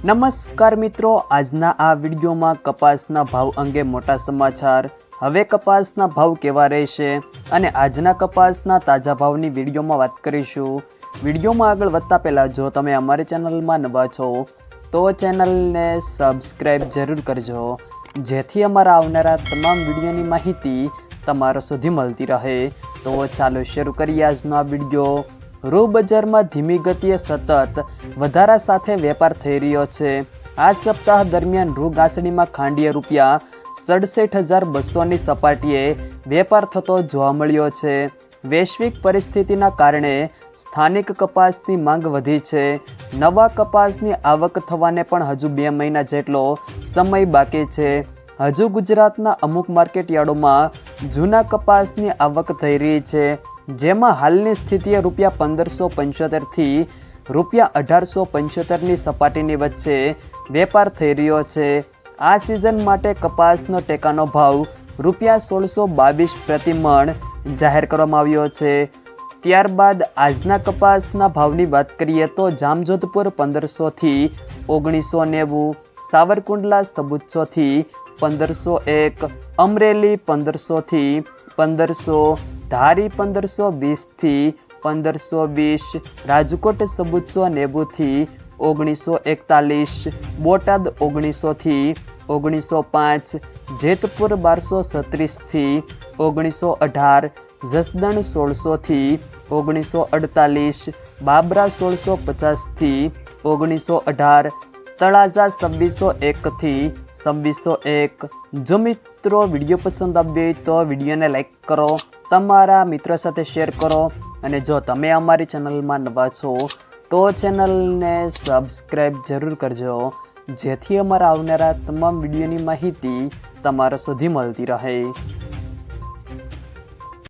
નમસ્કાર મિત્રો, આજના આ વિડીયોમાં કપાસના ભાવ અંગે મોટા સમાચાર। હવે કપાસના ભાવ કેવા રહેશે અને આજના કપાસના તાજા ભાવની વિડીયોમાં વાત કરીશું। વિડીયોમાં આગળ વધતા પહેલાં જો તમે અમારી ચેનલમાં નવા છો તો ચેનલને સબસ્ક્રાઈબ જરૂર કરજો, જેથી અમારા આવનારા તમામ વિડીયોની માહિતી તમારા સુધી મળતી રહે। તો ચાલો શરૂ કરીએ આજનો આ વિડીયો। રૂ બજારમાં ધીમી ગતિએ સતત વધારા સાથે વેપાર થઈ રહ્યો છે। આ સપ્તાહ દરમિયાન રૂ ગાંસડીમાં ખાંડીએ રૂપિયા 67,200ની સપાટીએ વેપાર થતો જોવા મળ્યો છે। વૈશ્વિક પરિસ્થિતિના કારણે સ્થાનિક કપાસની માંગ વધી છે। નવા કપાસની આવક થવાને પણ હજુ 2 મહિના જેટલો સમય બાકી છે। હજુ ગુજરાતના અમુક માર્કેટયાર્ડોમાં જૂના કપાસની આવક થઈ રહી છે, જેમાં હાલની સ્થિતિએ રૂપિયા 1575થી રૂપિયા 1875ની સપાટીની વચ્ચે વેપાર થઈ રહ્યો છે। આ સિઝન માટે કપાસનો ટેકાનો ભાવ રૂપિયા 1622 પ્રતિ મણ જાહેર કરવામાં આવ્યો છે। ત્યારબાદ આજના કપાસના ભાવની વાત કરીએ તો જામજોધપુર 1500થી 1990, સાવરકુંડલા 1400થી 1501, અમરેલી 1500થી 1500, ધારી 1520થી 1520, રાજકોટ 1490થી 1941, બોટાદ 1900થી 1905, જેતપુર 1236થી 1918, જસદણ 1600થી 1948, બાબરા 1650થી 1918, તળાજા 2601થી 2601। જો મિત્રો વિડીયો પસંદ આવ્યો હોય તો વિડીયોને લાઈક કરો, તમારા મિત્રો સાથે શેર કરો, અને જો તમે અમારી ચેનલમાં નવા છો તો ચેનલને સબસ્ક્રાઈબ જરૂર કરજો, જેથી અમારા આવનારા તમામ વિડીયોની માહિતી તમારા સુધી મળતી રહે।